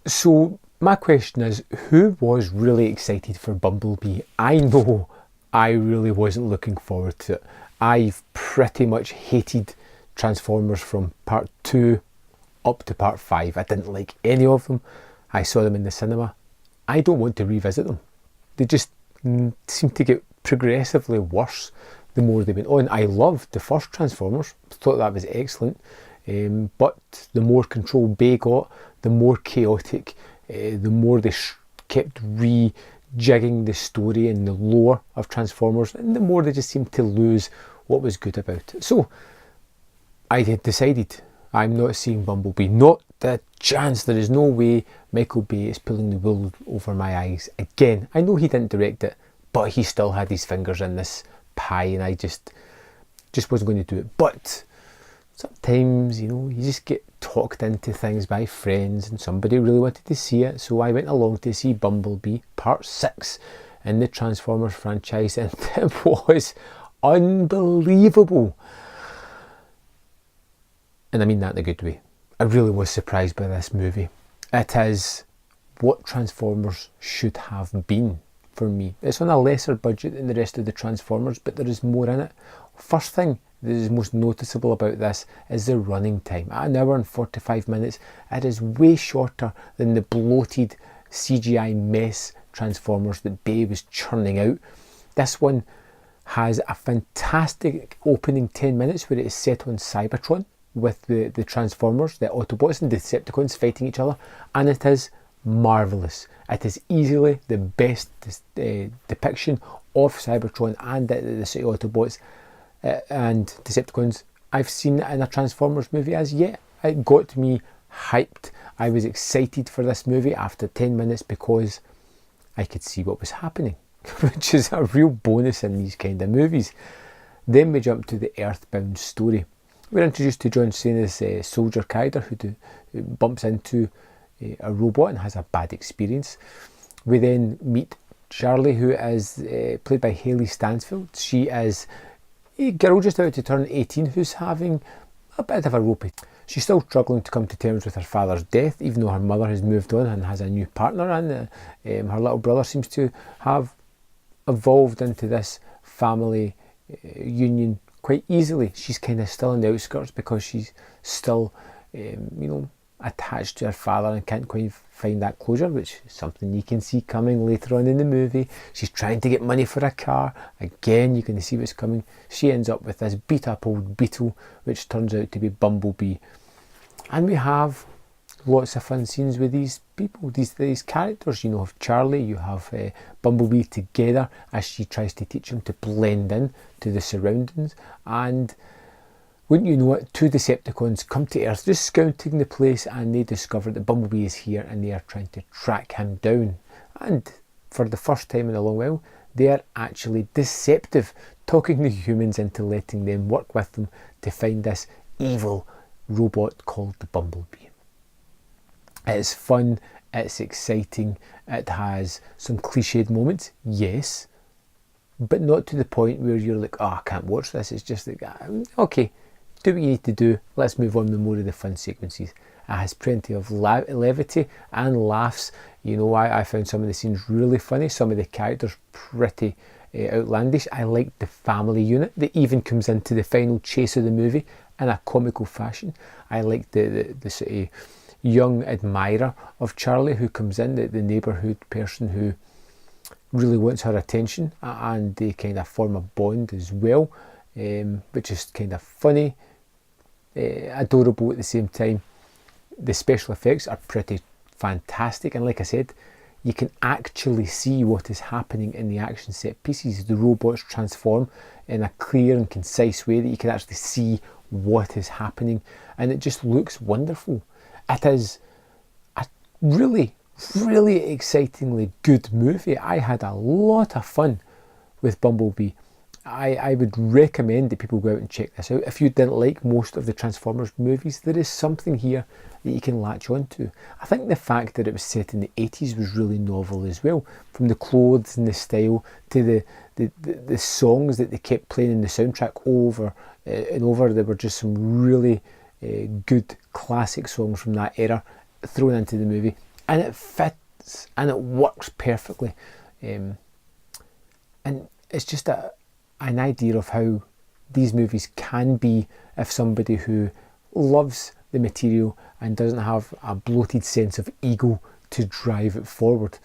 So my question is, who was really excited for Bumblebee? I know I really wasn't looking forward to it. I've pretty much hated Transformers from part 2 up to part 5. I didn't like any of them. I saw them in the cinema. I don't want to revisit them. They just seem to get progressively worse the more they went on. I loved the first Transformers, thought that was excellent, but the more control Bay got, the more chaotic, the more they kept rejigging the story and the lore of Transformers, and the more they just seemed to lose what was good about it. So I had decided I'm not seeing Bumblebee. Not the chance. There is no way Michael Bay is pulling the wool over my eyes again. I know he didn't direct it, but he still had his fingers in this pie, and I just wasn't going to do it. But sometimes, you just get talked into things by friends, and somebody really wanted to see it, so I went along to see Bumblebee Part 6 in the Transformers franchise, and it was unbelievable. And I mean that in a good way. I really was surprised by this movie. It is what Transformers should have been for me. It's on a lesser budget than the rest of the Transformers, but there is more in it. First thing that is most noticeable about this is the running time. At 1 hour and 45 minutes, it is way shorter than the bloated CGI mess Transformers that Bay was churning out. This one has a fantastic opening 10 minutes where it is set on Cybertron with the Transformers, the Autobots and Decepticons fighting each other, and it is marvellous. It is easily the best depiction of Cybertron and the Autobots and Decepticons I've seen in a Transformers movie as yet. It got me hyped. I was excited for this movie after 10 minutes because I could see what was happening, which is a real bonus in these kind of movies. Then we jump to the Earthbound story. We're introduced to John Cena's Soldier Kyder, who bumps into a robot and has a bad experience. We then meet Charlie, who is played by Hayley Stansfield. She is a girl just about to turn 18 who's having a bit of a ropey. She's still struggling to come to terms with her father's death, even though her mother has moved on and has a new partner, and her little brother seems to have evolved into this family union quite easily. She's kind of still on the outskirts because she's still, attached to her father and can't quite find that closure, which is something you can see coming later on in the movie. She's trying to get money for a car. Again, you can see what's coming. She ends up with this beat up old Beetle, which turns out to be Bumblebee. And we have lots of fun scenes with these people, these characters. You have Charlie, you have Bumblebee together as she tries to teach him to blend in to the surroundings, and wouldn't you know it, 2 Decepticons come to Earth just scouting the place, and they discover that Bumblebee is here and they are trying to track him down. And for the first time in a long while, they are actually deceptive, talking the humans into letting them work with them to find this evil robot called the Bumblebee. It's fun, it's exciting, it has some cliched moments, yes, but not to the point where you're like, oh, I can't watch this. It's just like, okay, do what you need to do, let's move on to more of the fun sequences. It has plenty of levity and laughs. I found some of the scenes really funny, some of the characters pretty outlandish. I like the family unit that even comes into the final chase of the movie in a comical fashion. I like the sort of young admirer of Charlie who comes in, the neighbourhood person who really wants her attention, and they kind of form a bond as well, which is kind of funny, adorable at the same time. The special effects are pretty fantastic, and like I said, you can actually see what is happening in the action set pieces. The robots transform in a clear and concise way that you can actually see what is happening, and it just looks wonderful. It is a really, really excitingly good movie. I had a lot of fun with Bumblebee. I would recommend that people go out and check this out. If you didn't like most of the Transformers movies, there is something here that you can latch on to. I think the fact that it was set in the 80s was really novel as well. From the clothes and the style to the songs that they kept playing in the soundtrack over and over. There were just some really good classic songs from that era thrown into the movie. and it fits and it works perfectly. And it's just an idea of how these movies can be if somebody who loves the material and doesn't have a bloated sense of ego to drive it forward.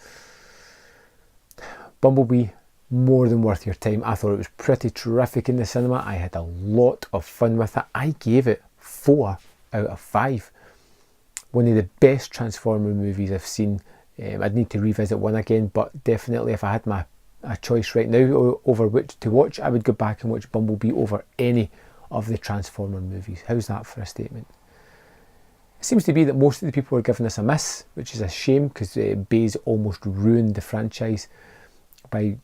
Bumblebee, more than worth your time. I thought it was pretty terrific in the cinema. I had a lot of fun with it. I gave it 4 out of 5. One of the best Transformer movies I've seen. I'd need to revisit one again, but definitely if I had a choice right now over which to watch, I would go back and watch Bumblebee over any of the Transformer movies. How's that for a statement? It seems to be that most of the people are giving this a miss, which is a shame, because Bayes almost ruined the franchise by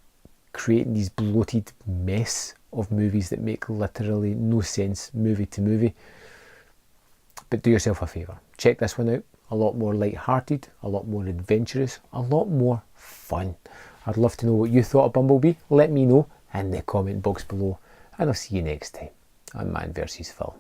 creating these bloated mess of movies that make literally no sense movie to movie. But do yourself a favour, check this one out. A lot more light-hearted, a lot more adventurous, a lot more fun. I'd love to know what you thought of Bumblebee. Let me know in the comment box below, and I'll see you next time on Man vs. Film.